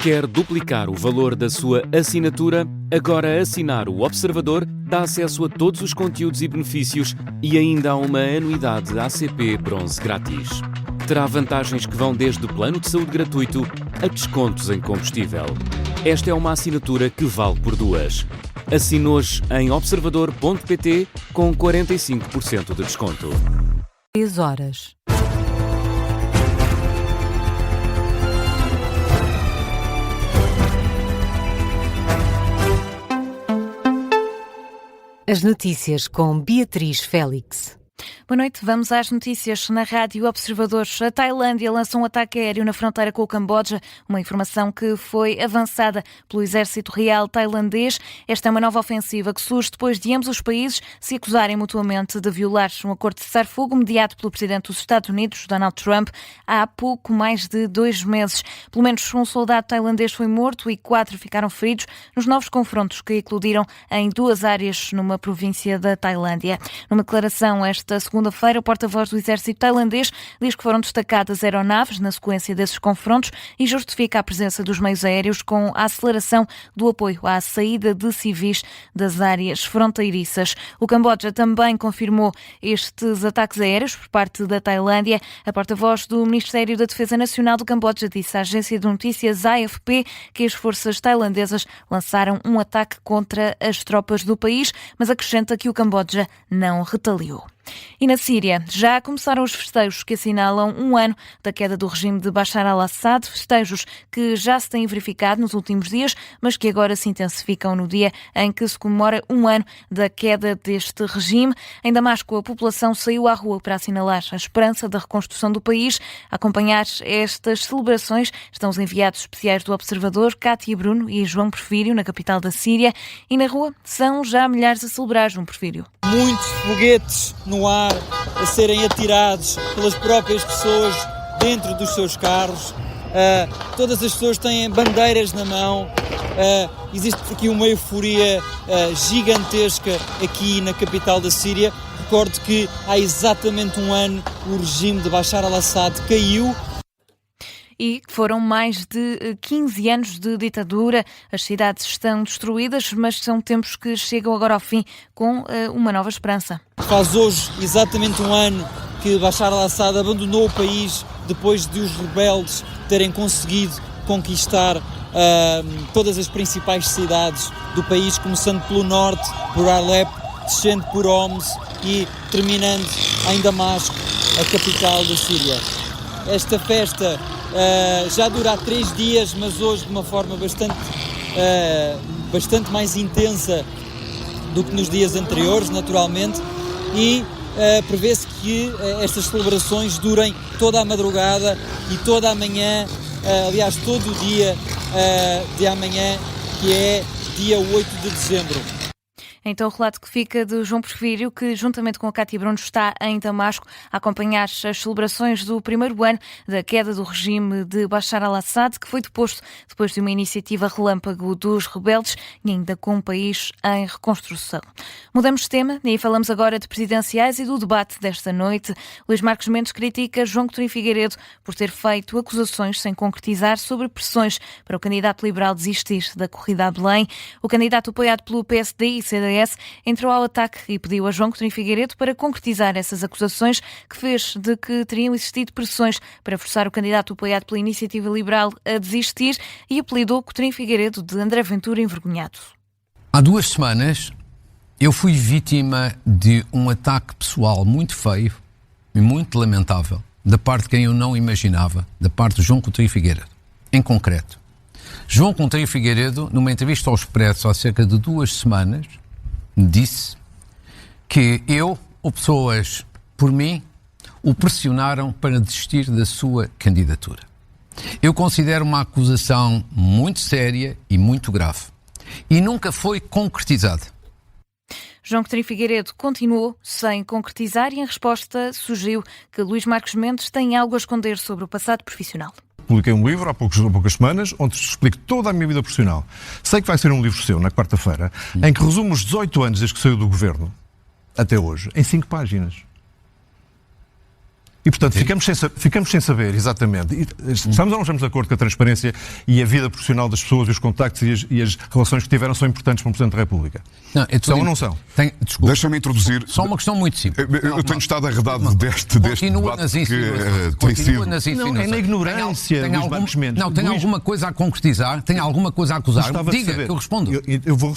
Quer duplicar o valor da sua assinatura? Agora assinar o Observador dá acesso a todos os conteúdos e benefícios e ainda há uma anuidade ACP Bronze grátis. Terá vantagens que vão desde plano de saúde gratuito a descontos em combustível. Esta é uma assinatura que vale por duas. Assine hoje em observador.pt com 45% de desconto. 10 horas. As notícias com Beatriz Félix. Boa noite, vamos às notícias na Rádio Observador. A Tailândia lança um ataque aéreo na fronteira com o Camboja, uma informação que foi avançada pelo Exército Real tailandês. Esta é uma nova ofensiva que surge depois de ambos os países se acusarem mutuamente de violar um acordo de cessar-fogo mediado pelo Presidente dos Estados Unidos, Donald Trump, há pouco mais de 2 meses. Pelo menos um soldado tailandês foi morto e 4 ficaram feridos nos novos confrontos que eclodiram em 2 áreas numa província da Tailândia. Numa declaração esta segunda-feira, o porta-voz do exército tailandês diz que foram destacadas aeronaves na sequência desses confrontos e justifica a presença dos meios aéreos com a aceleração do apoio à saída de civis das áreas fronteiriças. O Camboja também confirmou estes ataques aéreos por parte da Tailândia. A porta-voz do Ministério da Defesa Nacional do Camboja disse à agência de notícias AFP que as forças tailandesas lançaram um ataque contra as tropas do país, mas acrescenta que o Camboja não retaliou. E na Síria, já começaram os festejos que assinalam um ano da queda do regime de Bashar al-Assad, festejos que já se têm verificado nos últimos dias, mas que agora se intensificam no dia em que se comemora um ano da queda deste regime. Em Damasco, a população saiu à rua para assinalar a esperança da reconstrução do país. A acompanhar estas celebrações estão os enviados especiais do Observador, Cátia Bruno e João Porfírio, na capital da Síria. E na rua são já milhares a celebrar, João Porfírio. Muitos foguetes no ar a serem atirados pelas próprias pessoas dentro dos seus carros. Todas as pessoas têm bandeiras na mão. Existe aqui uma euforia gigantesca aqui na capital da Síria. Recordo que há exatamente um ano o regime de Bashar al-Assad caiu. E foram mais de 15 anos de ditadura. As cidades estão destruídas, mas são tempos que chegam agora ao fim com uma nova esperança. Faz hoje exatamente um ano que Bashar al-Assad abandonou o país depois de os rebeldes terem conseguido conquistar todas as principais cidades do país, começando pelo norte, por Alepo, descendo por Homs e terminando em Damasco, a capital da Síria. Esta festa já dura há 3 dias, mas hoje de uma forma bastante mais intensa do que nos dias anteriores, naturalmente, e prevê-se que estas celebrações durem toda a madrugada e toda a manhã, aliás, todo o dia de amanhã, que é dia 8 de dezembro. Então o relato que fica de João Porfírio, que juntamente com a Cátia Bruno está em Damasco a acompanhar as celebrações do primeiro ano da queda do regime de Bashar al-Assad, que foi deposto depois de uma iniciativa relâmpago dos rebeldes e ainda com um país em reconstrução. Mudamos de tema e falamos agora de presidenciais e do debate desta noite. Luís Marcos Mendes critica João Coutinho Figueiredo por ter feito acusações sem concretizar sobre pressões para o candidato liberal desistir da corrida a Belém. O candidato apoiado pelo PSD e CDS entrou ao ataque e pediu a João Coutinho Figueiredo para concretizar essas acusações que fez de que teriam existido pressões para forçar o candidato apoiado pela Iniciativa Liberal a desistir e apelidou Coutinho Figueiredo de André Ventura envergonhado. Há 2 semanas eu fui vítima de um ataque pessoal muito feio e muito lamentável da parte de quem eu não imaginava, da parte de João Coutinho Figueiredo. Em concreto, João Coutinho Figueiredo, numa entrevista ao Expresso há cerca de 2 semanas, disse que eu, ou pessoas por mim, o pressionaram para desistir da sua candidatura. Eu considero uma acusação muito séria e muito grave. E nunca foi concretizada. João Coutinho Figueiredo continuou sem concretizar e, em resposta, sugeriu que Luís Marcos Mendes tem algo a esconder sobre o passado profissional. Publiquei um livro há poucas semanas, onde explico toda a minha vida profissional. Sei que vai ser um livro seu, na quarta-feira, em que resumo os 18 anos desde que saiu do governo, até hoje, em 5 páginas. E, portanto, ficamos sem saber exatamente. Estamos ou não estamos de acordo que a transparência e a vida profissional das pessoas, e os contactos e as relações que tiveram são importantes para um Presidente da República? Não, são ou não são? Desculpa. Deixa-me introduzir... Só uma questão muito simples. Eu tenho estado arredado deste debate que tem sido... Não, é na ignorância, Luís Marcos Mendes. Não, tem alguma coisa a concretizar? Tem alguma coisa a acusar? Diga, que eu respondo. Eu vou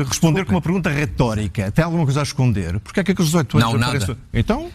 responder com uma pergunta retórica. Tem alguma coisa a esconder? Porque é que aqueles 18 anos... Não, nada. Então...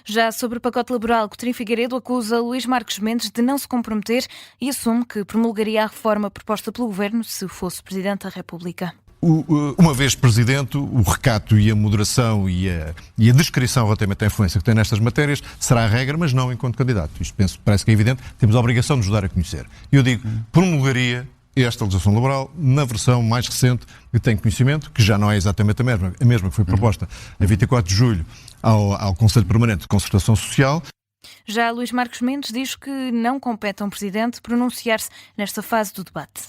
Já sobre o pacote laboral, Coutinho Figueiredo acusa Luís Marcos Mendes de não se comprometer e assume que promulgaria a reforma proposta pelo Governo se fosse Presidente da República. Uma vez Presidente, o recato e a moderação e a descrição relativamente à influência que tem nestas matérias será a regra, mas não enquanto candidato. Isto parece que é evidente, temos a obrigação de nos dar a conhecer. E eu digo, promulgaria esta legislação laboral na versão mais recente que tenho conhecimento, que já não é exatamente a mesma que foi proposta a 24 de julho ao Conselho Permanente de Concertação Social. Já Luís Marcos Mendes diz que não compete a um Presidente pronunciar-se nesta fase do debate.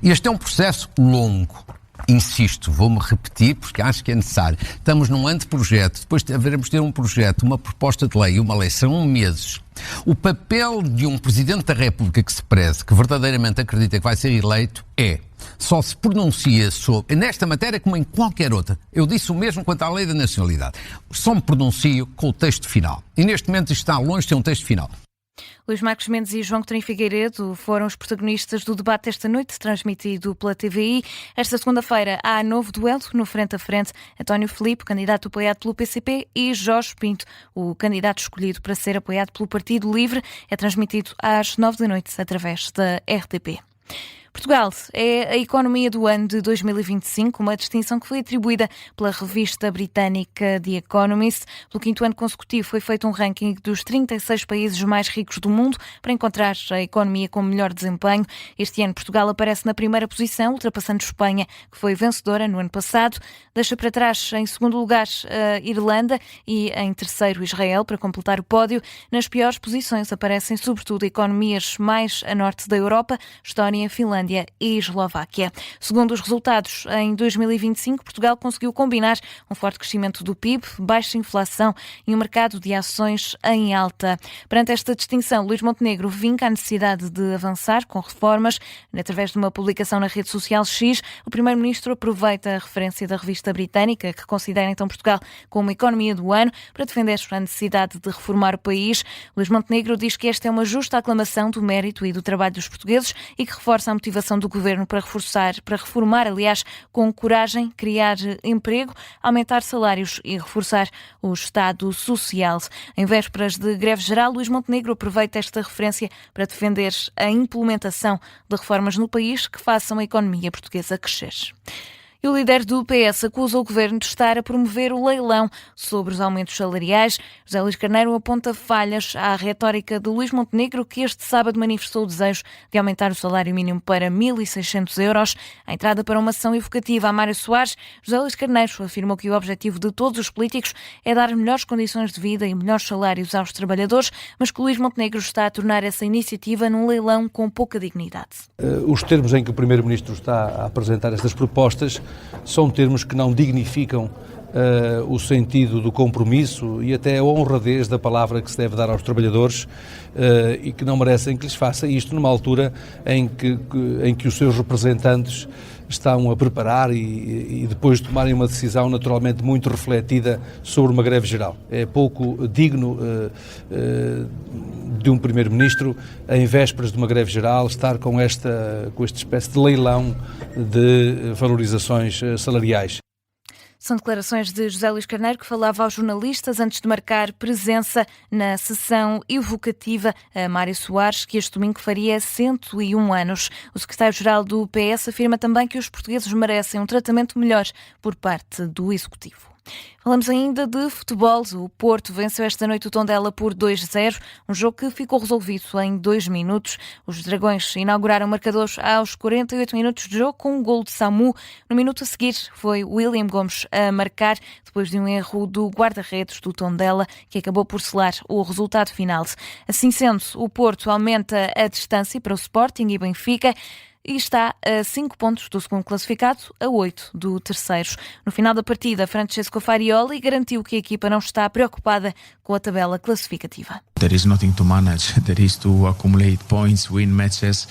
Este é um processo longo. Insisto, vou-me repetir porque acho que é necessário. Estamos num anteprojeto, depois haveremos de ter um projeto, uma proposta de lei e uma lei, serão meses. O papel de um Presidente da República que se preze, que verdadeiramente acredita que vai ser eleito, só se pronuncia sobre, nesta matéria como em qualquer outra. Eu disse o mesmo quanto à lei da nacionalidade. Só me pronuncio com o texto final. E neste momento isto está longe de ter um texto final. Luís Marcos Mendes e João Coutinho Figueiredo foram os protagonistas do debate esta noite, transmitido pela TVI. Esta segunda-feira há novo duelo no frente a frente. António Filipe, candidato apoiado pelo PCP, e Jorge Pinto, o candidato escolhido para ser apoiado pelo Partido Livre. É transmitido às 9h através da RTP. Portugal é a economia do ano de 2025, uma distinção que foi atribuída pela revista britânica The Economist. Pelo 5º ano consecutivo foi feito um ranking dos 36 países mais ricos do mundo para encontrar a economia com melhor desempenho. Este ano Portugal aparece na primeira posição, ultrapassando Espanha, que foi vencedora no ano passado. Deixa para trás, em segundo lugar, a Irlanda e em terceiro Israel, para completar o pódio. Nas piores posições aparecem sobretudo economias mais a norte da Europa, Estónia, Finlândia e Eslováquia. Segundo os resultados, em 2025, Portugal conseguiu combinar um forte crescimento do PIB, baixa inflação e um mercado de ações em alta. Perante esta distinção, Luís Montenegro vinca a necessidade de avançar com reformas. Através de uma publicação na rede social X, o Primeiro-Ministro aproveita a referência da revista britânica, que considera então Portugal como a economia do ano, para defender a necessidade de reformar o país. Luís Montenegro diz que esta é uma justa aclamação do mérito e do trabalho dos portugueses e que reforça a motivação do Governo para reformar, com coragem, criar emprego, aumentar salários e reforçar o Estado Social. Em vésperas de greve geral, Luís Montenegro aproveita esta referência para defender a implementação de reformas no país que façam a economia portuguesa crescer. E o líder do PS acusa o Governo de estar a promover o leilão sobre os aumentos salariais. José Luís Carneiro aponta falhas à retórica de Luís Montenegro, que este sábado manifestou o desejo de aumentar o salário mínimo para 1.600 euros. A entrada para uma ação evocativa a Mário Soares, José Luís Carneiro afirmou que o objetivo de todos os políticos é dar melhores condições de vida e melhores salários aos trabalhadores, mas que Luís Montenegro está a tornar essa iniciativa num leilão com pouca dignidade. Os termos em que o Primeiro-Ministro está a apresentar estas propostas são termos que não dignificam o sentido do compromisso e até a honradez da palavra que se deve dar aos trabalhadores e que não merecem que lhes faça isto numa altura em que os seus representantes estão a preparar e depois de tomarem uma decisão naturalmente muito refletida sobre uma greve geral. É pouco digno de um Primeiro-Ministro, em vésperas de uma greve geral, estar com esta espécie de leilão de valorizações salariais. São declarações de José Luís Carneiro, que falava aos jornalistas antes de marcar presença na sessão evocativa a Mário Soares, que este domingo faria 101 anos. O secretário-geral do PS afirma também que os portugueses merecem um tratamento melhor por parte do Executivo. Falamos ainda de futebol. O Porto venceu esta noite o Tondela por 2-0, um jogo que ficou resolvido em 2 minutos. Os Dragões inauguraram marcadores aos 48 minutos de jogo com um gol de Samu. No minuto a seguir foi William Gomes a marcar, depois de um erro do guarda-redes do Tondela, que acabou por selar o resultado final. Assim sendo, o Porto aumenta a distância para o Sporting e Benfica. e está a 5 pontos do segundo classificado, a 8 do terceiro. No final da partida, Francesco Farioli garantiu que a equipa não está preocupada com a tabela classificativa. There is nothing to manage. There is to accumulate points, win matches,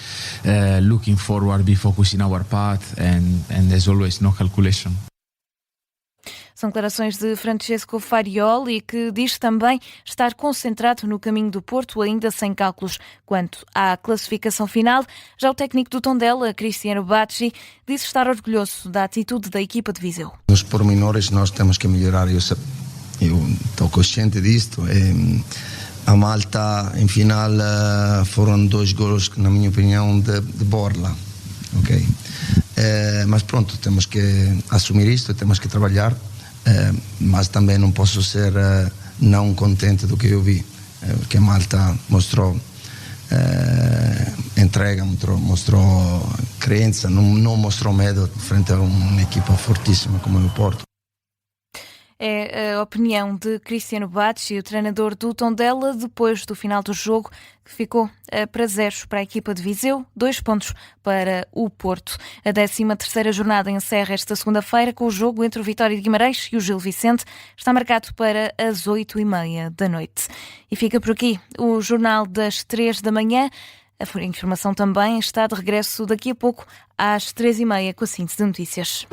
looking forward, be focused in our path, and as always, no calculation. São declarações de Francesco Farioli, que diz também estar concentrado no caminho do Porto, ainda sem cálculos quanto à classificação final. Já o técnico do Tondela, Cristiano Bacci, disse estar orgulhoso da atitude da equipa de Viseu. Nos pormenores nós temos que melhorar, eu estou consciente disto. A Malta, em final, foram 2 gols, na minha opinião, de borla. Ok? Mas pronto, temos que assumir isto, temos que trabalhar. Mas também não posso ser não contente do que eu vi, porque a Malta mostrou entrega, mostrou crença, não mostrou medo frente a uma equipa fortíssima como é o Porto. É a opinião de Cristiano Bacci, o treinador do Tondela, depois do final do jogo, que ficou para 0 para a equipa de Viseu, 2 pontos para o Porto. A 13ª jornada encerra esta segunda-feira com o jogo entre o Vitória de Guimarães e o Gil Vicente. Está marcado para as 8h30 da noite. E fica por aqui o Jornal das 3 da manhã. A informação também está de regresso daqui a pouco às 3h30 com a síntese de notícias.